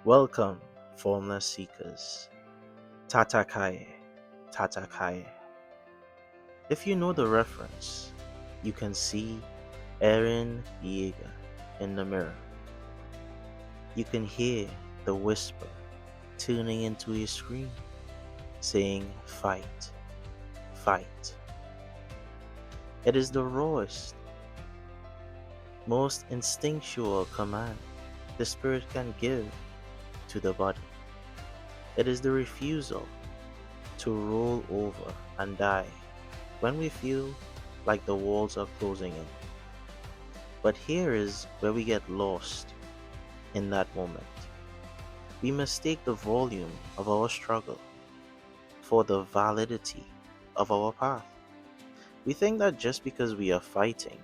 Welcome, Formless Seekers. Tatakaye, Tatakaye. If you know the reference, you can see Eren Yeager in the mirror. You can hear the whisper tuning into a scream, saying, "Fight, fight." It is the rawest, most instinctual command the spirit can give to the body. It is the refusal to roll over and die when we feel like the walls are closing in. But here is where we get lost in that moment. We mistake the volume of our struggle for the validity of our path. We think that just because we are fighting,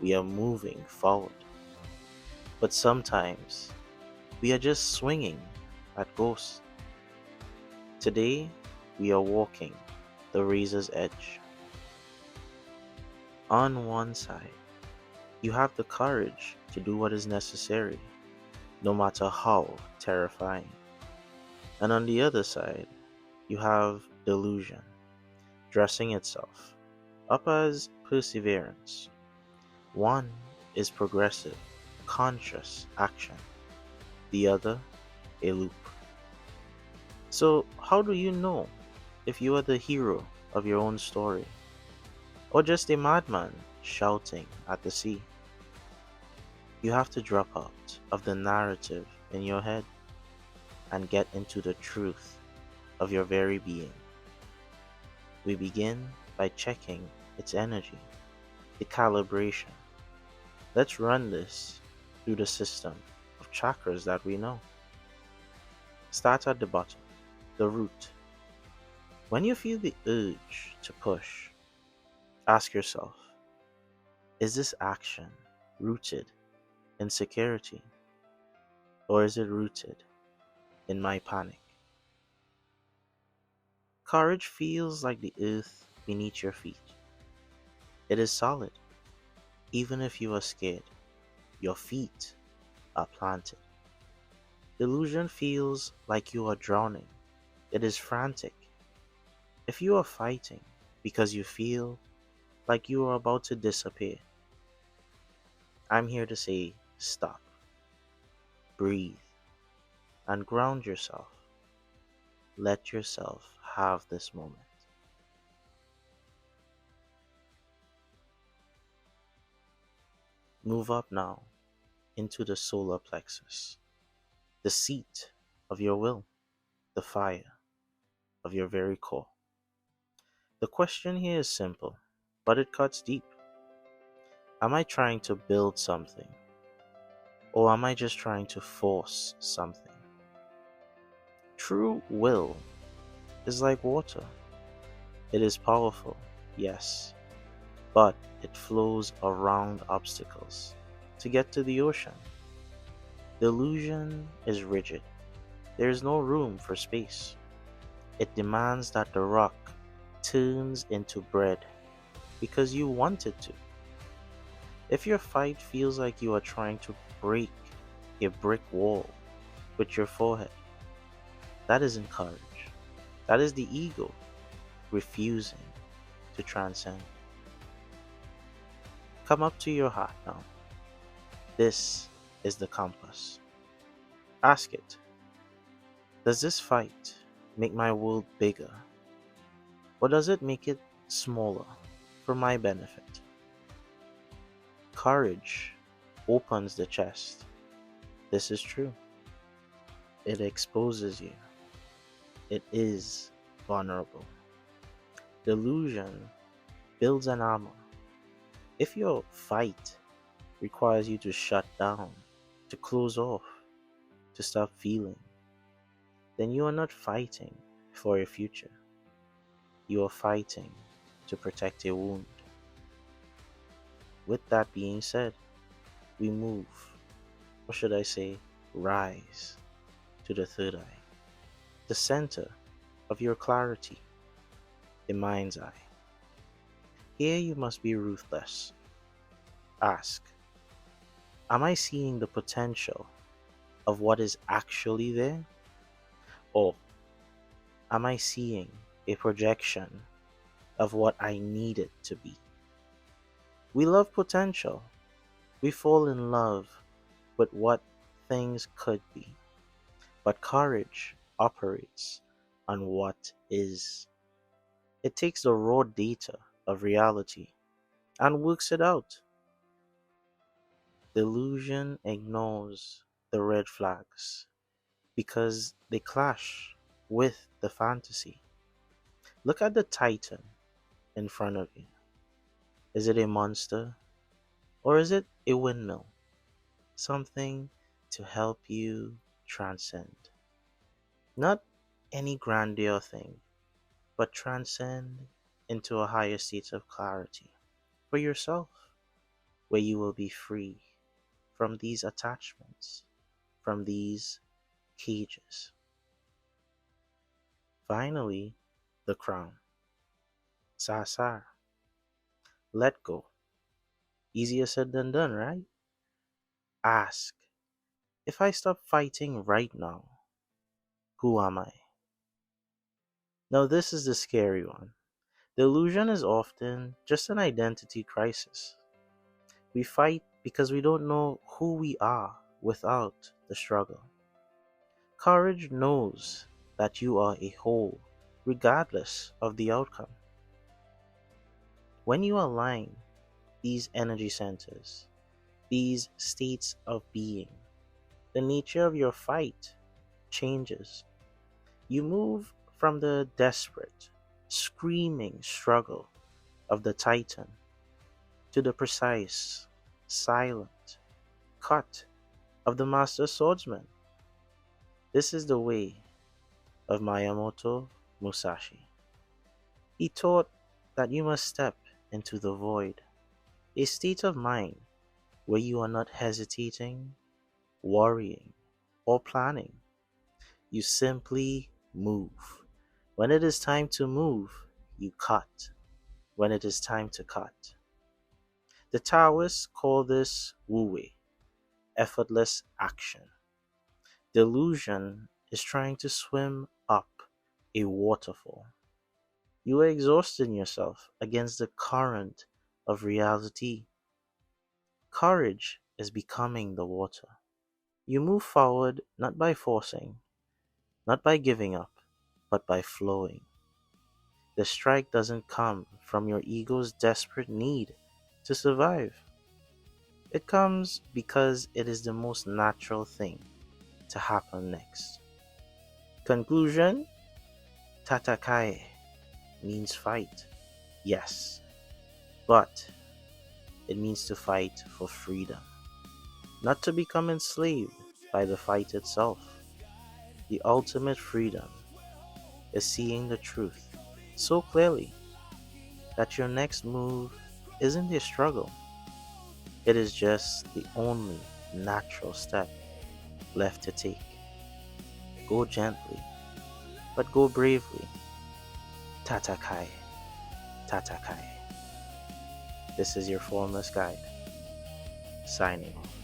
we are moving forward. But sometimes we are just swinging at ghosts. Today, we are walking the razor's edge. On one side, you have the courage to do what is necessary, no matter how terrifying. And on the other side, you have delusion, dressing itself up as perseverance. One is progressive, conscious action, the other, a loop. So, how do you know if you are the hero of your own story, or just a madman shouting at the sea? You have to drop out of the narrative in your head and get into the truth of your very being. We begin by checking its energy, the calibration. Let's run this through the system of chakras that we know. Start at the bottom, the root. When you feel the urge to push, ask yourself, is this action rooted in security, or is it rooted in my panic? Courage feels like the earth beneath your feet. It is solid. Even if you are scared, your feet are planted. Delusion feels like you are drowning. It is frantic. If you are fighting because you feel like you are about to disappear, I'm here to say stop, breathe, and ground yourself. Let yourself have this moment. Move up now into the solar plexus, the seat of your will, the fire of your very core. The question here is simple, but it cuts deep. Am I trying to build something, or am I just trying to force something? True will is like water. It is powerful, yes, but it flows around obstacles to get to the ocean. Delusion is rigid. There is no room for space. It demands that the rock turns into bread because you want it to. If your fight feels like you are trying to break a brick wall with your forehead, that isn't courage. That is the ego refusing to transcend. Come up to your heart now. This is the compass. Ask it, does this fight make my world bigger, or does it make it smaller for my benefit? Courage opens the chest. This is true. It exposes you. It is vulnerable. Delusion builds an armor. If your fight requires you to shut down, to close off, to stop feeling, then you are not fighting for a future. You are fighting to protect a wound. With that being said, we move, or should I say, rise to the third eye, the center of your clarity, the mind's eye. Here you must be ruthless. Ask, am I seeing the potential, of what is actually there? Or am I seeing a projection of what I need it to be? We love potential. We fall in love with what things could be. But courage operates on what is. It takes the raw data of reality and works it out. Delusion ignores the red flags because they clash with the fantasy. Look at the titan in front of you. Is it a monster or is it a windmill? Something to help you transcend. Not any grandeur thing, but transcend into a higher state of clarity for yourself, where you will be free from these attachments, from these cages. Finally, the crown. Sasar. Let go. Easier said than done, right? Ask, if I stop fighting right now, who am I? Now, this is the scary one. The illusion is often just an identity crisis. We fight because we don't know who we are without the struggle. Courage knows that you are a whole, regardless of the outcome. When you align these energy centers, these states of being, the nature of your fight changes. You move from the desperate, screaming struggle of the titan to the precise, silent cut of the master swordsman. This is the way of Miyamoto Musashi. He taught that you must step into the void, a state of mind where you are not hesitating, worrying, or planning. You simply move. When it is time to move, you cut. When it is time to cut. The Taoists call this Wu Wei, effortless action. Delusion is trying to swim up a waterfall. You are exhausting yourself against the current of reality. Courage is becoming the water. You move forward not by forcing, not by giving up, but by flowing. The strike doesn't come from your ego's desperate need to survive. It comes because it is the most natural thing to happen next. Conclusion: Tatakaye means fight, yes, but it means to fight for freedom, not to become enslaved by the fight itself. The ultimate freedom is seeing the truth so clearly that your next move isn't a struggle, it is just the only natural step left to take. Go gently, but go bravely. Tatakaye, Tatakaye. This is your Formless guide, signing off.